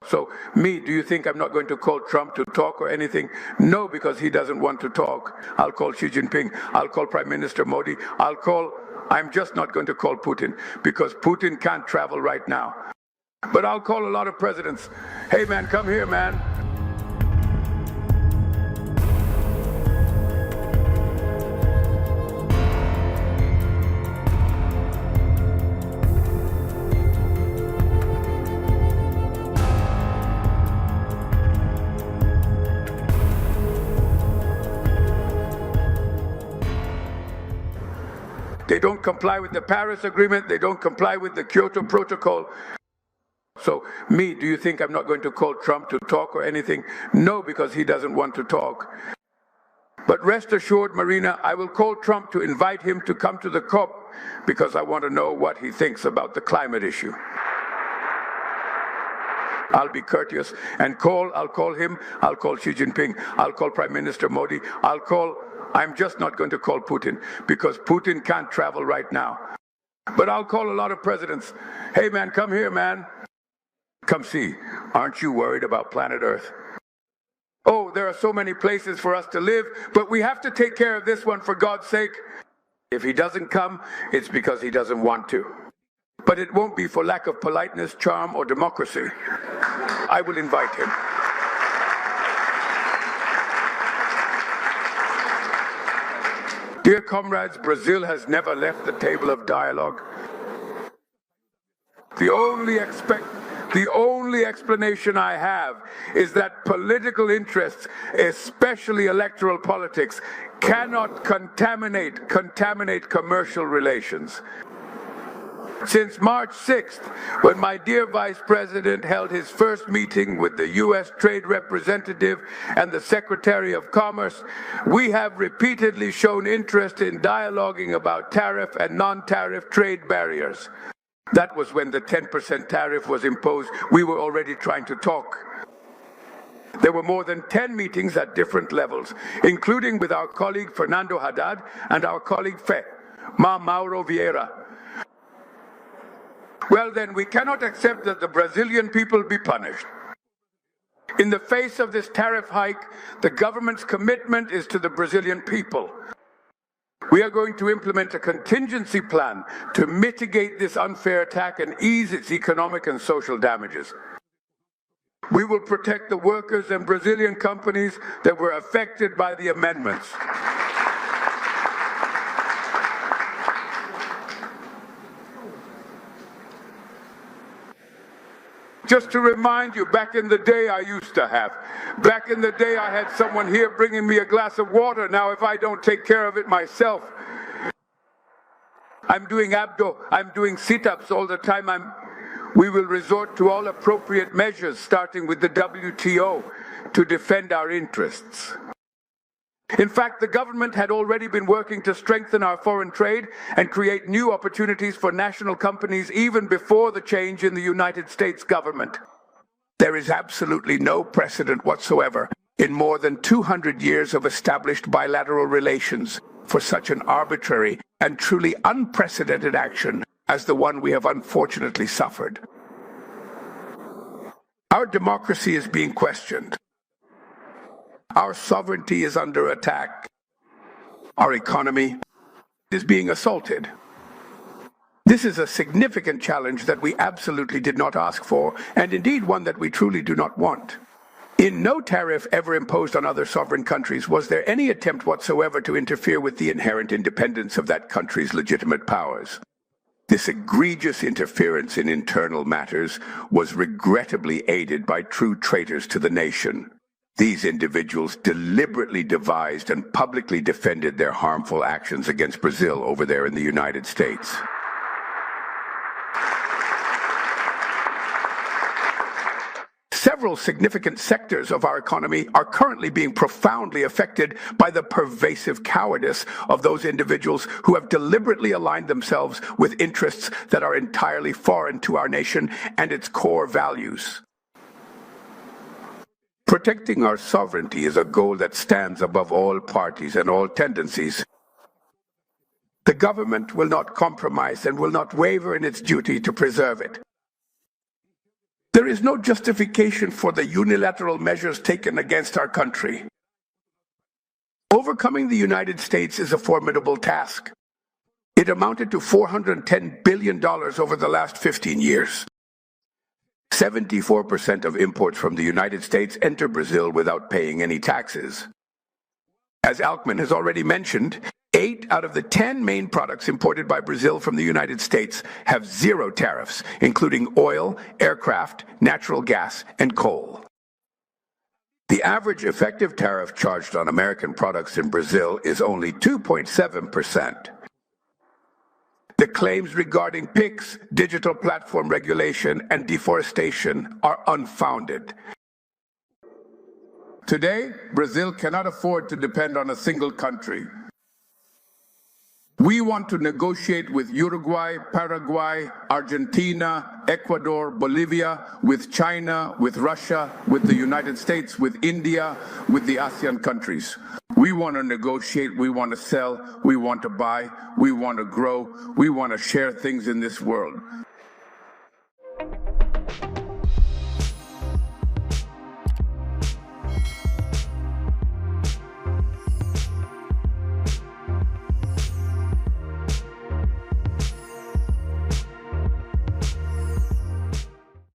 So me, do you think I'm not going to call Trump to talk or anything? No, because he doesn't want to talk. I'll call Xi Jinping. I'll call Prime Minister Modi. I'm just not going to call Putin because Putin can't travel right now. But I'll call a lot of presidents. Hey man, come here, man. They don't comply with the Paris Agreement. They don't comply with the Kyoto Protocol. So me, do you think I'm not going to call Trump to talk or anything? No, because he doesn't want to talk. But rest assured, Marina, I will call Trump to invite him to come to the COP because I want to know what he thinks about the climate issue. I'll be courteous and I'll call him, I'll call Xi Jinping, I'll call Prime Minister Modi, I'm just not going to call Putin because Putin can't travel right now. But I'll call a lot of presidents. Hey man, come here, man. Come see, aren't you worried about planet Earth? Oh, there are so many places for us to live, but we have to take care of this one for God's sake. If he doesn't come, it's because he doesn't want to. But it won't be for lack of politeness, charm, or democracy. I will invite him. Dear comrades, Brazil has never left the table of dialogue. The only explanation I have is that political interests, especially electoral politics, cannot contaminate commercial relations. Since March 6th, when my dear Vice President held his first meeting with the U.S. Trade Representative and the Secretary of Commerce, we have repeatedly shown interest in dialoguing about tariff and non-tariff trade barriers. That was when the 10% tariff was imposed. We were already trying to talk. There were more than 10 meetings at different levels, including with our colleague Fernando Haddad and our colleague Mauro Vieira. Well then, we cannot accept that the Brazilian people be punished. In the face of this tariff hike, the government's commitment is to the Brazilian people. We are going to implement a contingency plan to mitigate this unfair attack and ease its economic and social damages. We will protect the workers and Brazilian companies that were affected by the amendments. Just to remind you, back in the day I had someone here bringing me a glass of water. Now if I don't take care of it myself, I'm doing sit-ups all the time. We will resort to all appropriate measures, starting with the WTO, to defend our interests. In fact, the government had already been working to strengthen our foreign trade and create new opportunities for national companies even before the change in the United States government. There is absolutely no precedent whatsoever in more than 200 years of established bilateral relations for such an arbitrary and truly unprecedented action as the one we have unfortunately suffered. Our democracy is being questioned. Our sovereignty is under attack. Our economy is being assaulted. This is a significant challenge that we absolutely did not ask for, and indeed one that we truly do not want. In no tariff ever imposed on other sovereign countries was there any attempt whatsoever to interfere with the inherent independence of that country's legitimate powers. This egregious interference in internal matters was regrettably aided by true traitors to the nation. These individuals deliberately devised and publicly defended their harmful actions against Brazil over there in the United States. Several significant sectors of our economy are currently being profoundly affected by the pervasive cowardice of those individuals who have deliberately aligned themselves with interests that are entirely foreign to our nation and its core values. Protecting our sovereignty is a goal that stands above all parties and all tendencies. The government will not compromise and will not waver in its duty to preserve it. There is no justification for the unilateral measures taken against our country. Overcoming the United States is a formidable task. It amounted to $410 billion over the last 15 years. 74% of imports from the United States enter Brazil without paying any taxes. As Alkman has already mentioned, 8 out of the 10 main products imported by Brazil from the United States have zero tariffs, including oil, aircraft, natural gas, and coal. The average effective tariff charged on American products in Brazil is only 2.7%. The claims regarding PICS, digital platform regulation, and deforestation are unfounded. Today, Brazil cannot afford to depend on a single country. We want to negotiate with Uruguay, Paraguay, Argentina, Ecuador, Bolivia, with China, with Russia, with the United States, with India, with the ASEAN countries. We want to negotiate, we want to sell, we want to buy, we want to grow, we want to share things in this world.